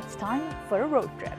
It's time for a road trip.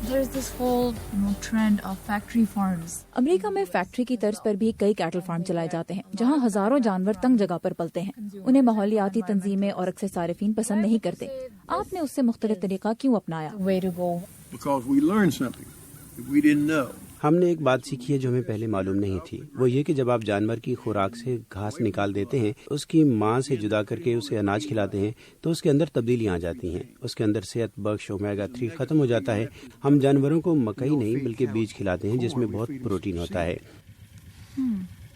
There's this whole trend of factory farms. امریکہ میں factory کی طرز پر بھی کئی کیٹل فارم چلائے جاتے ہیں جہاں ہزاروں جانور تنگ جگہ پر پلتے ہیں. انہیں ماحولیاتی تنظیمیں اور اکثر صارفین پسند نہیں کرتے. آپ نے اس سے مختلف طریقہ کیوں اپنایا؟ Because we learned something that we didn't know. ہم نے ایک بات سیکھی ہے جو ہمیں پہلے معلوم نہیں تھی. وہ یہ کہ جب آپ جانور کی خوراک سے گھاس نکال دیتے ہیں، اس کی ماں سے جدا کر کے اسے اناج کھلاتے ہیں تو اس کے اندر تبدیلیاں آ جاتی ہیں. اس کے اندر صحت بخش اومیگا 3 ختم ہو جاتا ہے. ہم جانوروں کو مکئی نہیں بلکہ بیج کھلاتے ہیں جس میں بہت پروٹین ہوتا ہے.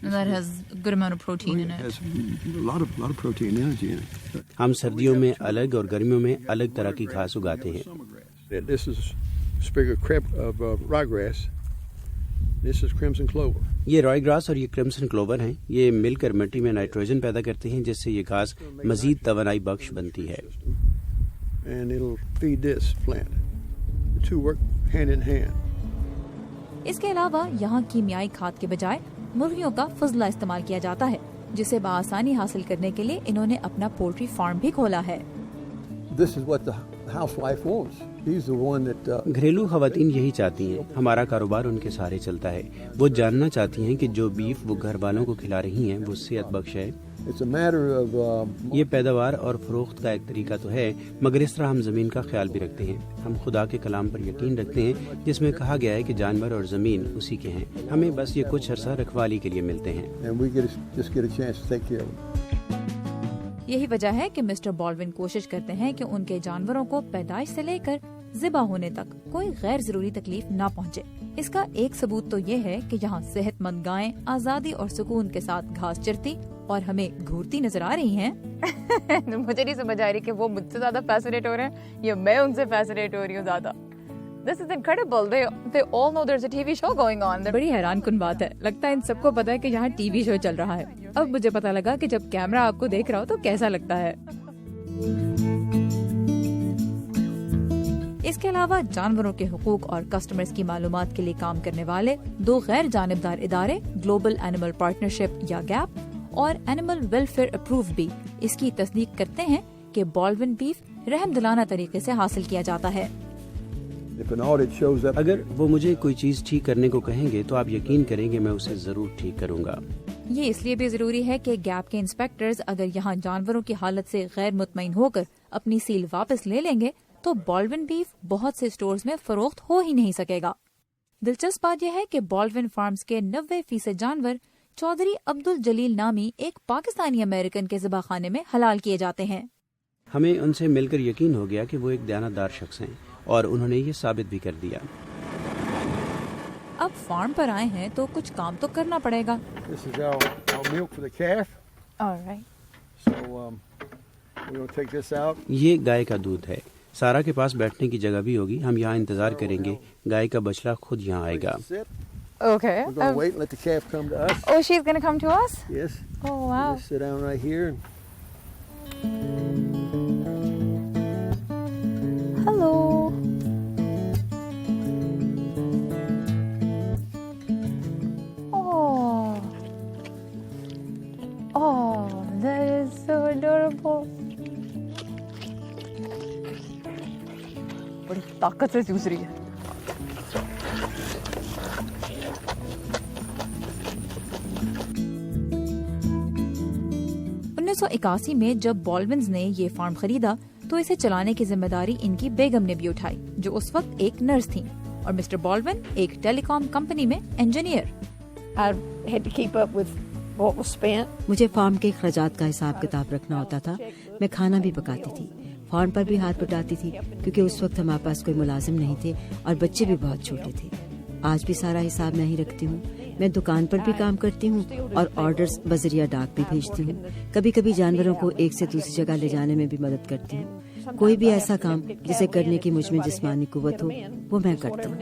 That has a good amount of protein in It it. has a lot of protein energy in it. ہم سردیوں میں الگ اور گرمیوں میں الگ طرح کی گھاس اگاتے ہیں. This is sprig of ryegrass. This is crimson clover. یہ رائے گراس اور یہ کرمسن کلوور ہیں. یہ مل کر مٹی میں نائٹروجن پیدا کرتے ہیں جس سے یہ گھاس مزید توانائی بخش بنتی ہے. And it'll feed this plant. The two work hand in hand. اس کے علاوہ یہاں کیمیائی کھاد کے بجائے مرغیوں کا فضلہ استعمال کیا جاتا ہے جسے بآسانی حاصل کرنے کے لیے انہوں نے اپنا پولٹری فارم بھی کھولا ہے. This is what the housewife wants. He's the one that گھریلو خواتین یہی چاہتی ہیں. ہمارا کاروبار ان کے سہارے چلتا ہے. وہ جاننا چاہتی ہیں کہ جو بیف وہ گھر والوں کو کھلا رہی ہیں وہ صحت بخش ہے. it's a matter of یہ پیداوار اور فروخت کا ایک طریقہ تو ہے مگر اس طرح ہم زمین کا خیال بھی رکھتے ہیں. ہم خدا کے کلام پر یقین رکھتے ہیں جس میں کہا گیا ہے کہ جانور اور زمین اسی کے ہیں. ہمیں بس یہ کچھ عرصہ رکھوالی کے لیے ملتے ہیں. and we just get a chance to take care of them. یہی وجہ ہے کہ مسٹر بالون کوشش کرتے ہیں کہ ان کے جانوروں کو پیدائش سے لے کر ذبح ہونے تک کوئی غیر ضروری تکلیف نہ پہنچے. اس کا ایک ثبوت تو یہ ہے کہ یہاں صحت مند گائیں آزادی اور سکون کے ساتھ گھاس چرتی اور ہمیں گھورتی نظر آ رہی ہیں. مجھے نہیں سمجھ آ رہی کہ وہ مجھ سے زیادہ فیسنیٹ ہو رہے ہیں یا میں ان سے فیسنیٹ ہو رہی ہوں زیادہ. This is incredible. They all know there's a TV show going on. بڑی حیران کن بات ہے. لگتا ہے ان سب کو پتا ہے کہ یہاں ٹی وی شو چل رہا ہے. اب مجھے پتا لگا کہ جب کیمرہ آپ کو دیکھ رہا ہو تو کیسا لگتا ہے. اس کے علاوہ جانوروں کے حقوق اور کسٹمرز کی معلومات کے لیے کام کرنے والے 2 غیر جانبدار ادارے گلوبل اینیمل پارٹنرشپ یا گیپ اور اینیمل ویلفیئر اپروو بھی اس کی تصدیق کرتے ہیں کہ بالون بیف رحم دلانہ طریقے سے حاصل کیا جاتا ہے. If an audit shows up, اگر وہ مجھے کوئی چیز ٹھیک کرنے کو کہیں گے تو آپ یقین کریں گے میں اسے ضرور ٹھیک کروں گا. یہ اس لیے بھی ضروری ہے کہ گیپ کے انسپیکٹرز اگر یہاں جانوروں کی حالت سے غیر مطمئن ہو کر اپنی سیل واپس لے لیں گے تو بالون بیف بہت سے سٹورز میں فروخت ہو ہی نہیں سکے گا. دلچسپ بات یہ ہے کہ بالون فارمز کے 90% جانور چودھری عبد الجلیل نامی ایک پاکستانی امریکن کے ذبح خانے میں حلال کیے جاتے ہیں. ہمیں ان سے مل کر یقین ہو گیا کہ وہ ایک دیانتدار شخص ہیں اور انہوں نے یہ ثابت بھی کر دیا. اب فارم پر آئے ہیں تو کچھ کام تو کرنا پڑے گا. this is our milk for the calf. All right. So we're going to take this out. یہ گائے کا دودھ ہے. سارا کے پاس بیٹھنے کی جگہ بھی ہوگی. ہم یہاں انتظار کریں گے. گائے کا بچڑا خود یہاں آئے گا. Sit. Okay. We're going to wait and let the calf come to us. Oh, she's going to come to us? Yes. Oh, wow. Just sit down right here. Hello. Oh. Oh, that is so adorable. بڑی طاقت سے چوس رہی ہے. انیس سو 81 میں جب بالونز نے یہ form خریدا تو اسے چلانے کی ذمہ داری ان کی بیگم نے بھی اٹھائی جو اس وقت ایک نرس تھیں اور مسٹر بالون ایک ٹیلی کام کمپنی میں انجینئر. مجھے فارم کے اخراجات کا حساب کتاب رکھنا ہوتا تھا. میں کھانا بھی پکاتی تھی, فارم پر بھی ہاتھ بٹاتی تھی کیونکہ اس وقت ہمارے پاس کوئی ملازم نہیں تھے اور بچے بھی بہت چھوٹے تھے. آج بھی سارا حساب میں ہی رکھتی ہوں. میں دکان پر بھی کام کرتی ہوں اور آرڈرز بذریعہ ڈاک بھی بھیجتی ہوں. کبھی کبھی جانوروں کو ایک سے دوسری جگہ لے جانے میں بھی مدد کرتی ہوں. کوئی بھی ایسا کام جسے کرنے کی مجھ میں جسمانی قوت ہو وہ میں کرتا ہوں.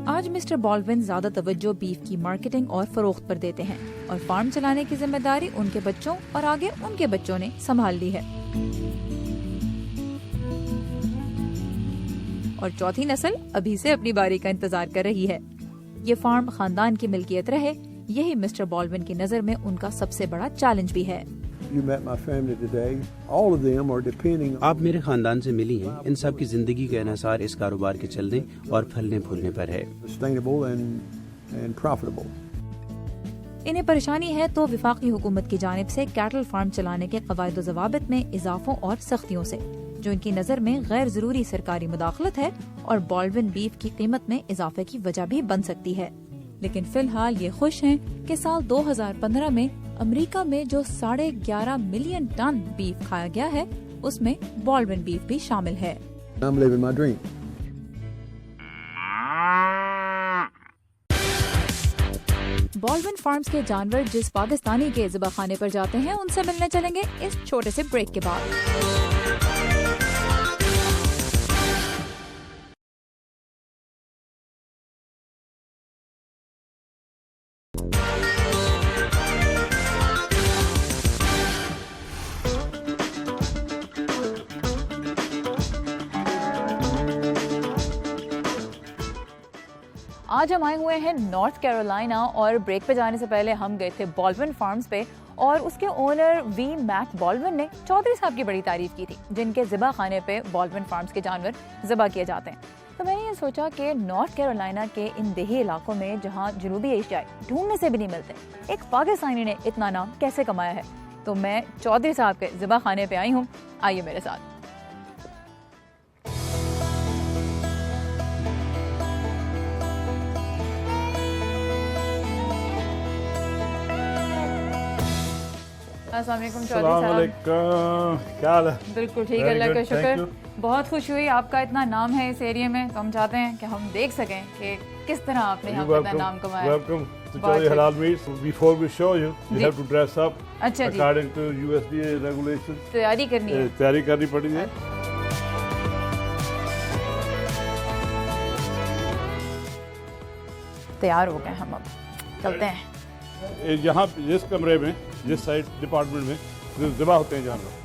آج مسٹر بالون زیادہ توجہ بیف کی مارکیٹنگ اور فروخت پر دیتے ہیں اور فارم چلانے کی ذمہ داری ان کے بچوں اور آگے ان کے بچوں نے سنبھال لی ہے. اور چوتھی نسل ابھی سے اپنی باری کا انتظار کر رہی ہے. یہ فارم خاندان کی ملکیت رہے, یہی مسٹر بالون کی نظر میں ان کا سب سے بڑا چیلنج بھی ہے. You met my family today. All of them are depending on. آپ میرے خاندان سے ملی ہیں. ان سب کی زندگی کا انحصار اس کاروبار کے چلنے اور پھلنے پھولنے پر ہے. Sustainable and profitable. انہیں پریشانی ہے تو وفاقی حکومت کی جانب سے کیٹل فارم چلانے کے قواعد و ضوابط میں اضافوں اور سختیوں سے، جو ان کی نظر میں غیر ضروری سرکاری مداخلت ہے اور بالڈون بیف کی قیمت میں اضافے کی وجہ بھی بن سکتی ہے. لیکن فی الحال یہ خوش ہیں کہ سال 2015 میں امریکہ میں جو 11.5 ملین ٹن بیف کھایا گیا ہے اس میں بالڈون بیف بھی شامل ہے. I'm living my dream. Baldwin farms کے جانور جس پاکستانی کے ذبح خانے پر جاتے ہیں ان سے ملنے چلیں گے اس چھوٹے سے بریک کے بعد. آج ہم آئے ہوئے ہیں نارتھ کیرولائنا اور بریک پہ جانے سے پہلے ہم گئے تھے بالڈون فارمز پہ اور اس کے اونر وی میک بالڈون نے چودھری صاحب کی بڑی تعریف کی تھی جن کے ذبح خانے پہ بالڈون فارمز کے جانور ذبح کیے جاتے ہیں. تو میں نے یہ سوچا کہ نارتھ کیرولائنا کے ان دیہی علاقوں میں جہاں جنوبی ایشیائی ڈھونڈنے سے بھی نہیں ملتے ایک پاکستانی نے اتنا نام کیسے کمایا ہے. تو میں چودھری صاحب کے ذبح خانے پہ آئی ہوں، آئیے میرے ساتھ. السلام علیکم چودھری صاحب. السلام علیکم، کیا حال ہے؟ بالکل ٹھیک ہے، اللہ کا شکر. بہت خوش ہوئی، آپ کا اتنا نام ہے اس ایریا میں تو ہم چاہتے ہیں کہ ہم دیکھ سکیں کہ کس طرح آپ نے یہاں پہ اتنا نام کمایا. Welcome to Chaudhry Halal meats. Before we show you you have to dress up اچھا جی، اکارڈنگ ٹو USDA ریگولیشن. تیاری کرنی ہے، تیاری کرنی پڑی ہے. تیار ہو گئے ہم، اب چلتے ہیں. یہاں جس کمرے میں جس سائڈ ڈپارٹمنٹ میں ذبح ہوتے ہیں جانور.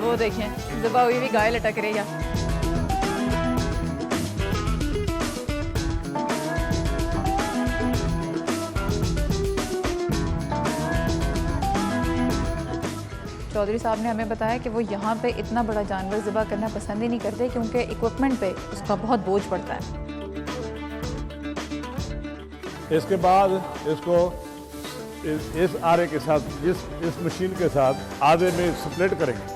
وہ دیکھیں ذبح ہوئی بھی گائے لٹک رہی ہے. چودھری صاحب نے ہمیں بتایا کہ وہ یہاں پہ اتنا بڑا جانور ذبح کرنا پسند ہی نہیں کرتے کیونکہ اکوپمنٹ پہ اس کا بہت بوجھ پڑتا ہے. اس کے بعد اس کو اس آرے کے ساتھ اس مشین کے ساتھ آدھے میں سپلٹ کریں گے.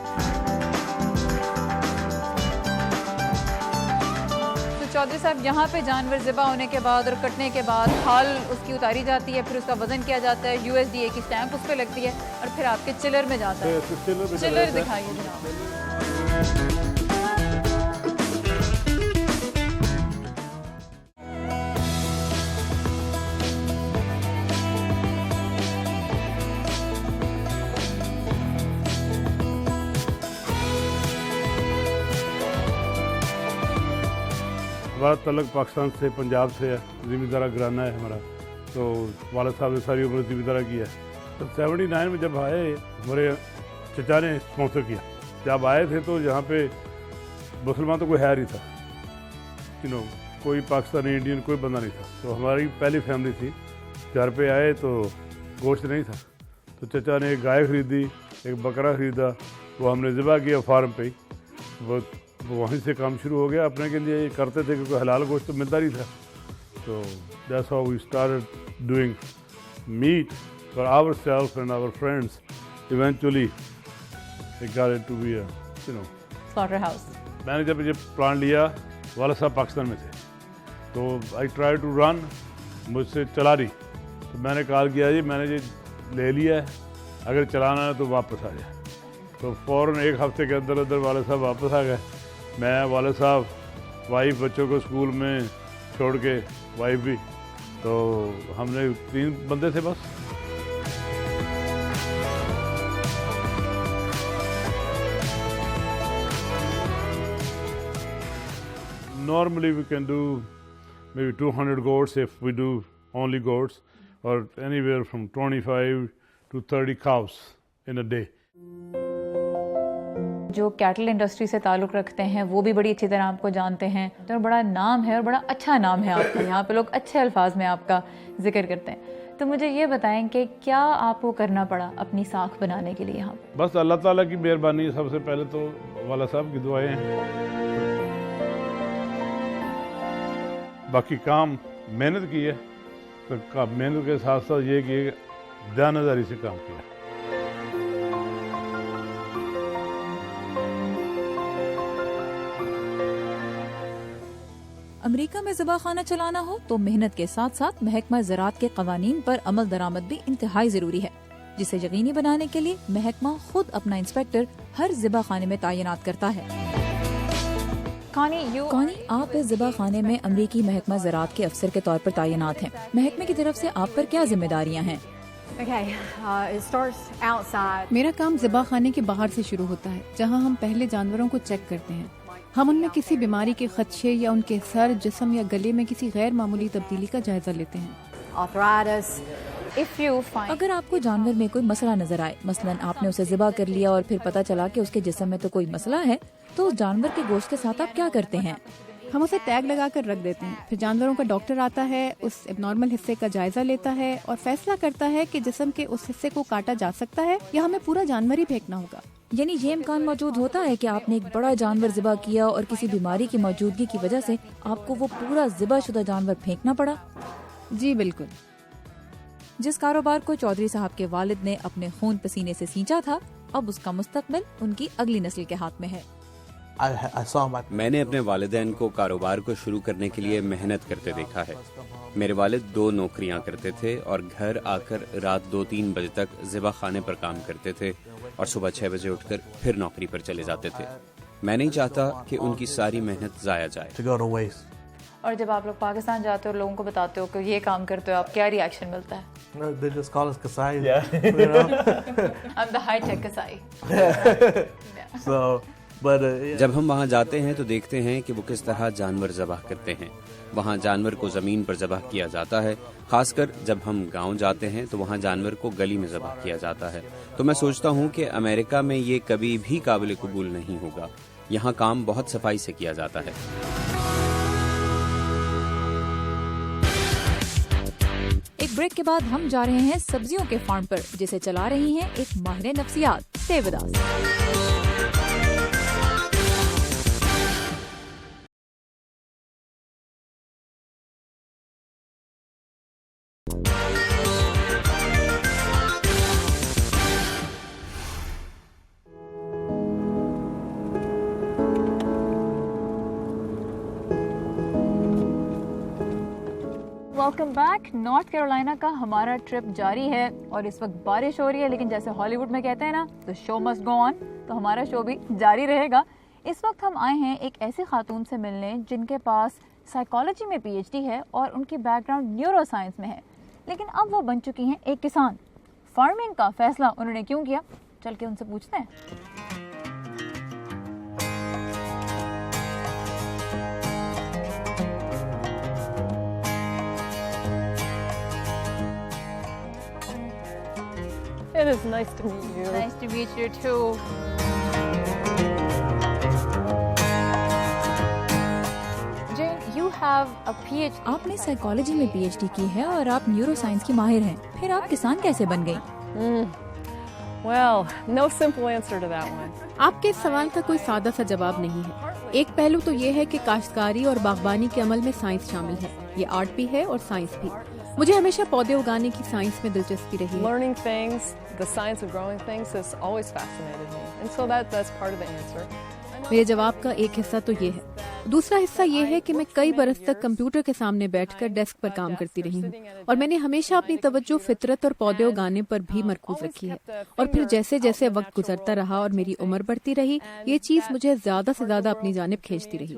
تو چودھری صاحب یہاں پہ جانور ذبح ہونے کے بعد اور کٹنے کے بعد کھال اس کی اتاری جاتی ہے، پھر اس کا وزن کیا جاتا ہے، USDA کی اسٹیمپ اس پہ لگتی ہے اور پھر آپ کے چلر میں جاتا ہے. چلر دکھائیے جناب. ہمارا تعلق پاکستان سے، پنجاب سے ہے. زمیندارہ گھرانہ ہے ہمارا، تو والد صاحب نے ساری عمر زمیندارہ کی ہے. تو 79 میں جب آئے ہمارے چچا نے اسپانسر کیا. جب آئے تھے تو یہاں پہ مسلمان تو کوئی ہے نہیں تھا، کوئی پاکستانی انڈین کوئی بندہ نہیں تھا. تو ہماری پہلی فیملی تھی. گھر پہ آئے تو گوشت نہیں تھا، تو چچا نے ایک گائے خریدی، ایک بکرا خریدا، وہ ہم نے ذبح کیا فارم پہ ہی. وہ وہیں سے کام شروع ہو گیا. اپنے کے لیے کرتے تھے کیونکہ حلال گوشت تو ملتا نہیں تھا. تو that's how we started doing meat for our self and our friends. Eventually it got into be slaughter house. میں نے جب یہ پلان لیا، والد صاحب پاکستان میں تھے، تو آئی ٹرائی ٹو رن، مجھ سے چلا نہیں. تو میں نے کال کیا جی میں نے یہ لے لیا ہے، اگر چلانا ہے تو واپس آ جائے. تو فوراً ایک ہفتے کے اندر اندر والد صاحب واپس آ گئے. میں، والد صاحب، وائف، بچوں کو اسکول میں چھوڑ کے، وائف بھی. تو ہم نے 3 بندے تھے بس. Normally we can do maybe 200 goats if we do only goats, or anywhere from 25 to 30 cows in a day. جو کیٹل انڈسٹری سے تعلق رکھتے ہیں وہ بھی بڑی اچھی طرح آپ کو جانتے ہیں، تو بڑا نام ہے اور بڑا اچھا نام ہے آپ کا، یہاں پہ لوگ اچھے الفاظ میں آپ کا ذکر کرتے ہیں. تو مجھے یہ بتائیں کہ کیا آپ کو کرنا پڑا اپنی ساکھ بنانے کے لیے یہاں پہ؟ بس اللہ تعالیٰ کی مہربانی ہے، سب سے پہلے تو والا صاحب کی دعائیں ہیں، باقی کام محنت کی ہے، تو محنت کے ساتھ ساتھ یہ کہ دیانتداری سے کام کیا. امریکہ میں ذبح خانہ چلانا ہو تو محنت کے ساتھ ساتھ محکمہ زراعت کے قوانین پر عمل درآمد بھی انتہائی ضروری ہے، جسے یقینی بنانے کے لیے محکمہ خود اپنا انسپیکٹر ہر ذبح خانے میں تعینات کرتا ہے. کانی، آپ اس ذبح خانے میں امریکی محکمہ زراعت کے افسر کے طور پر تعینات ہیں. محکمے کی طرف سے آپ پر کیا ذمہ داریاں ہیں؟ میرا کام ذبح خانے کے باہر سے شروع ہوتا ہے، جہاں ہم پہلے جانوروں کو چیک کرتے ہیں. ہم ان میں کسی بیماری کے خدشے یا ان کے سر، جسم یا گلے میں کسی غیر معمولی تبدیلی کا جائزہ لیتے ہیں. اگر آپ کو جانور میں کوئی مسئلہ نظر آئے، مثلا آپ نے اسے ذبح کر لیا اور پھر پتہ چلا کہ اس کے جسم میں تو کوئی مسئلہ ہے، تو اس جانور کے گوشت کے ساتھ آپ کیا کرتے ہیں؟ ہم اسے ٹیگ لگا کر رکھ دیتے ہیں. پھر جانوروں کا ڈاکٹر آتا ہے، اس اب نارمل حصے کا جائزہ لیتا ہے اور فیصلہ کرتا ہے کہ جسم کے اس حصے کو کاٹا جا سکتا ہے یا ہمیں پورا جانور ہی پھینکنا ہوگا. یعنی یہ امکان موجود ہوتا ہے کہ آپ نے ایک بڑا جانور ذبح کیا اور کسی بیماری کی موجودگی کی وجہ سے آپ کو وہ پورا ذبح شدہ جانور پھینکنا پڑا؟ جی بالکل. جس کاروبار کو چودھری صاحب کے والد نے اپنے خون پسینے سے سینچا تھا، اب اس کا مستقبل ان کی اگلی نسل کے ہاتھ میں ہے. میں نے اپنے والدین کو کاروبار کو شروع کرنے کے لیے محنت کرتے دیکھا ہے. میرے والد 2 نوکریاں کرتے تھے اور گھر آ کر رات 2-3 بجے تک ذبح خانے پر کام کرتے تھے اور صبح 6 بجے اٹھ کر پھر نوکری پر چلے جاتے تھے. میں نہیں چاہتا کہ ان کی ساری محنت ضائع جائے. اور جب آپ لوگ پاکستان جاتے ہو اور لوگوں کو بتاتے ہو کہ یہ کام کرتے ہو، آپ کیا ری ایکشن ملتا ہے؟ They just call us Kasai. I'm the high tech Kasai. جب ہم وہاں جاتے ہیں تو دیکھتے ہیں کہ وہ کس طرح جانور ذبح کرتے ہیں. وہاں جانور کو زمین پر ذبح کیا جاتا ہے. خاص کر جب ہم گاؤں جاتے ہیں تو وہاں جانور کو گلی میں ذبح کیا جاتا ہے. تو میں سوچتا ہوں کہ امریکہ میں یہ کبھی بھی قابل قبول نہیں ہوگا. یہاں کام بہت صفائی سے کیا جاتا ہے. ایک بریک کے بعد ہم جا رہے ہیں سبزیوں کے فارم پر، جسے چلا رہی ہیں ایک ماہر نفسیات. Stay with us. Welcome back. North Carolina کا ہمارا ٹرپ جاری ہے اور اس وقت بارش ہو رہی ہے، لیکن جیسے ہالی ووڈ میں کہتے ہیں نا، تو شو مسٹ گو آن، تو ہمارا شو بھی جاری رہے گا. اس وقت ہم آئے ہیں ایک ایسی خاتون سے ملنے جن کے پاس سائیکالوجی میں PhD ہے اور ان کی بیک گراؤنڈ نیورو سائنس میں ہے، لیکن اب وہ بن چکی ہیں ایک کسان. فارمنگ کا فیصلہ انہوں نے کیوں کیا، چل کے ان سے پوچھتے ہیں. It is nice to meet you. Nice to meet you too. Jane, you have a PhD. آپ نے سائیکالوجی میں PhD کی ہے اور آپ نیورو سائنس کی ماہر ہیں، پھر آپ کسان کیسے بن گئی؟ Well, no simple answer to that one. آپ کے سوال کا کوئی سادہ سا جواب نہیں ہے. ایک پہلو تو یہ ہے کہ کاشتکاری اور باغبانی کے عمل میں سائنس شامل ہے. یہ آرٹ بھی ہے اور سائنس بھی. مجھے ہمیشہ پودے اگانے کی سائنس میں دلچسپی رہی ہے. Learning things, the science of growing things has always fascinated me. And so that's part of the answer. میرے جواب کا ایک حصہ تو یہ ہے. دوسرا حصہ یہ ہے کہ میں کئی برس تک کمپیوٹر کے سامنے بیٹھ کر ڈیسک پر کام کرتی رہی ہوں اور میں نے ہمیشہ اپنی توجہ فطرت اور پودے اگانے پر بھی مرکوز رکھی ہے. اور پھر جیسے جیسے وقت گزرتا رہا اور میری عمر بڑھتی رہی، یہ چیز مجھے زیادہ سے زیادہ اپنی جانب کھینچتی رہی.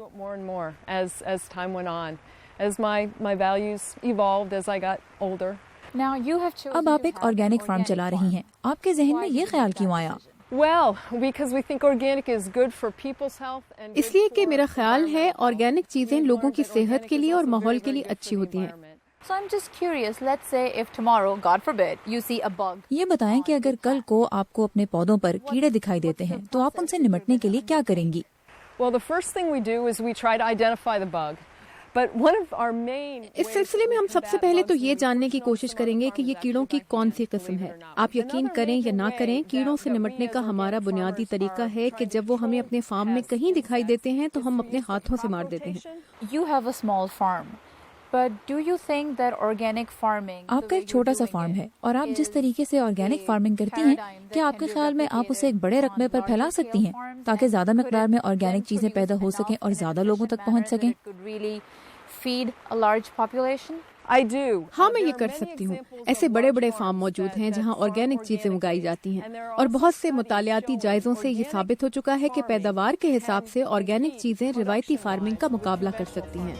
As my values evolved as I got older. Now you have chosen. اب آپ ایک آرگینک فارم چلا رہی ہیں، آپ کے ذہن میں یہ خیال کیوں آیا؟ Well, because we think organic is good for people's health and اس لیے کہ میرا خیال ہے آرگینک چیزیں لوگوں کی صحت کے لیے اور ماحول کے لیے اچھی ہوتی ہیں. So I'm just curious, let's say if tomorrow, God forbid, you see a bug. یہ بتائیں کہ اگر کل کو آپ کو اپنے پودوں پر کیڑے دکھائی دیتے ہیں تو آپ ان سے نمٹنے کے لیے کیا کریں گی؟ Well, the first thing we do is we try to identify the bug. But one of our main اس سلسلے میں ہم سب سے پہلے تو یہ جاننے کی کوشش کریں گے کہ یہ کیڑوں کی کون سی قسم ہے. آپ یقین کریں یا نہ کریں، کیڑوں سے نمٹنے کا ہمارا بنیادی طریقہ ہے کہ جب وہ ہمیں اپنے فارم میں کہیں دکھائی دیتے ہیں تو ہم اپنے ہاتھوں سے مار دیتے ہیں. You have a small farm. But do you think that organic farming... آپ کا ایک چھوٹا سا فارم ہے اور آپ جس طریقے سے آرگینک فارمنگ کرتی ہیں، کیا آپ کے خیال میں آپ اسے ایک بڑے رقبے پر پھیلا سکتی ہیں تاکہ زیادہ مقدار میں آرگینک چیزیں پیدا ہو سکیں اور زیادہ لوگوں تک پہنچ سکیں؟ feed a large population? I do. ہاں، میں یہ کر سکتی ہوں. ایسے بڑے بڑے فارم موجود ہیں جہاں آرگینک چیزیں اگائی جاتی ہیں، اور بہت سے مطالعاتی جائزوں سے یہ ثابت ہو چکا ہے کہ پیداوار کے حساب سے آرگینک چیزیں روایتی فارمنگ کا مقابلہ کر سکتی ہیں.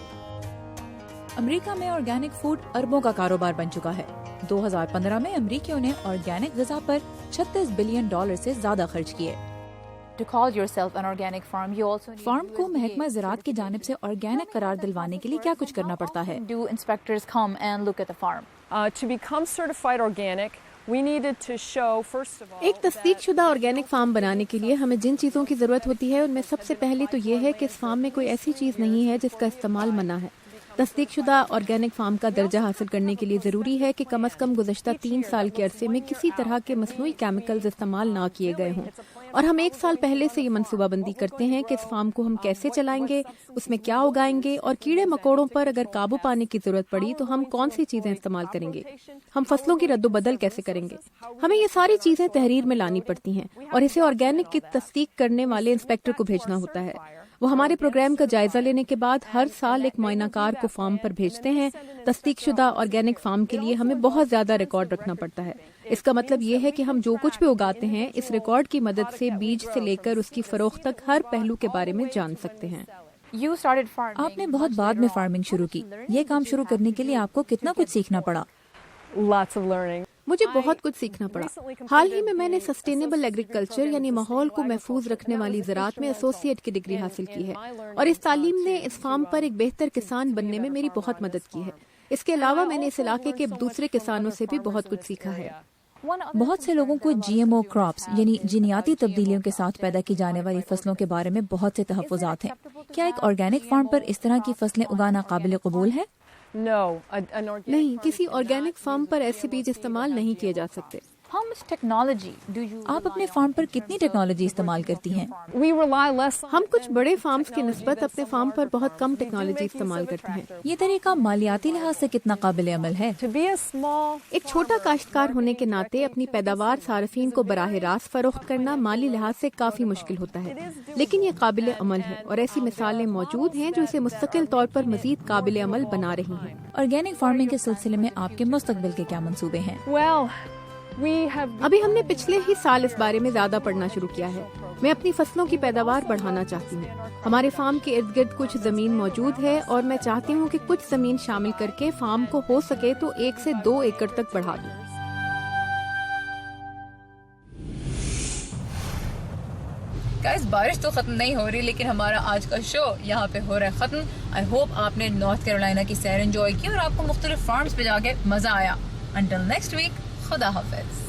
امریکہ میں آرگینک فوڈ اربوں کا کاروبار بن چکا ہے. 2015 میں امریکیوں نے آرگینک غذا پر $36 بلین سے زیادہ خرچ کیے. To call yourself an organic farm, you also need form کو محکمہ زراعت کی جانب سے آرگینک قرار دلوانے کے لیے کیا کچھ کرنا پڑتا ہے؟ do inspectors come and look at the farm? To become certified organic, we needed to show, first of all, ایک تصدیق شدہ آرگینک فارم بنانے کے لیے ہمیں جن چیزوں کی ضرورت ہوتی ہے ان میں سب سے پہلے تو یہ ہے کہ اس فارم میں کوئی ایسی چیز نہیں ہے جس کا استعمال منع ہے. تصدیق شدہ آرگینک فارم کا درجہ حاصل کرنے کے لیے ضروری ہے کہ کم از کم گزشتہ 3 سال کے عرصے میں کسی طرح کے مصنوعی کیمیکلز استعمال نہ کیے گئے ہوں، اور ہم 1 سال پہلے سے یہ منصوبہ بندی کرتے ہیں کہ اس فارم کو ہم کیسے چلائیں گے، اس میں کیا اگائیں گے، اور کیڑے مکوڑوں پر اگر قابو پانے کی ضرورت پڑی تو ہم کون سی چیزیں استعمال کریں گے، ہم فصلوں کی رد و بدل کیسے کریں گے. ہمیں یہ ساری چیزیں تحریر میں لانی پڑتی ہیں اور اسے آرگینک کی تصدیق کرنے والے انسپیکٹر کو بھیجنا ہوتا ہے. وہ ہمارے پروگرام کا جائزہ لینے کے بعد ہر سال ایک معائنہ کار کو فارم پر بھیجتے ہیں. تصدیق شدہ آرگینک فارم کے لیے ہمیں بہت زیادہ ریکارڈ رکھنا پڑتا ہے. اس کا مطلب یہ ہے کہ ہم جو کچھ بھی اگاتے ہیں اس ریکارڈ کی مدد سے بیج سے لے کر اس کی فروخت تک ہر پہلو کے بارے میں جان سکتے ہیں. You started farming. آپ نے بہت بعد میں فارمنگ شروع کی. یہ کام شروع کرنے کے لیے آپ کو کتنا کچھ سیکھنا پڑا؟ lots of learning. مجھے بہت کچھ سیکھنا پڑا. حال ہی میں نے سسٹینیبل ایگریکلچر یعنی ماحول کو محفوظ رکھنے والی زراعت میں ایسوسیٹ کی ڈگری حاصل کی ہے، اور اس تعلیم نے اس فارم پر ایک بہتر کسان بننے میں میری بہت مدد کی ہے. اس کے علاوہ میں نے اس علاقے کے دوسرے کسانوں سے بھی بہت کچھ سیکھا ہے. بہت سے لوگوں کو GMO کراپس یعنی جینیاتی تبدیلیوں کے ساتھ پیدا کی جانے والی فصلوں کے بارے میں بہت سے تحفظات ہیں. کیا ایک آرگینک فارم پر اس طرح کی فصلیں اگانا قابل قبول ہے؟ نہیں، کسی آرگینک فارم پر ایسے بیج استعمال نہیں کیے جا سکتے. How much technology do you... آپ اپنے فارم پر کتنی ٹیکنالوجی استعمال کرتی ہیں؟ ہم کچھ بڑے فارمز کی نسبت اپنے فارم پر بہت کم ٹیکنالوجی استعمال کرتے ہیں. یہ طریقہ مالیاتی لحاظ سے کتنا قابل عمل ہے؟ ایک چھوٹا کاشتکار ہونے کے ناطے اپنی پیداوار صارفین کو براہ راست فروخت کرنا مالی لحاظ سے کافی مشکل ہوتا ہے، لیکن یہ قابل عمل ہے، اور ایسی مثالیں موجود ہیں جو اسے مستقل طور پر مزید قابل عمل بنا رہی ہیں. آرگینک فارمنگ کے سلسلے میں آپ کے مستقبل کے کیا منصوبے ہیں؟ ابھی ہم نے پچھلے ہی سال اس بارے میں زیادہ پڑھنا شروع کیا ہے. میں اپنی فصلوں کی پیداوار بڑھانا چاہتی ہوں. ہمارے فارم کے ارد گرد کچھ زمین موجود ہے اور میں چاہتی ہوں کہ کچھ زمین شامل کر کے فارم کو ہو سکے تو 1 سے 2 ایکڑ تک بڑھا دوں. گائز، بارش تو ختم نہیں ہو رہی لیکن ہمارا آج کا شو یہاں پہ ہو رہا ہے ختم. آئی ہوپ آپ نے نارتھ کیرولینا کی سیر انجوائے کی اور آپ کو مختلف فارمز پہ جا کے مزہ آیا. انٹل نیکسٹ ویک، خدا حافظ.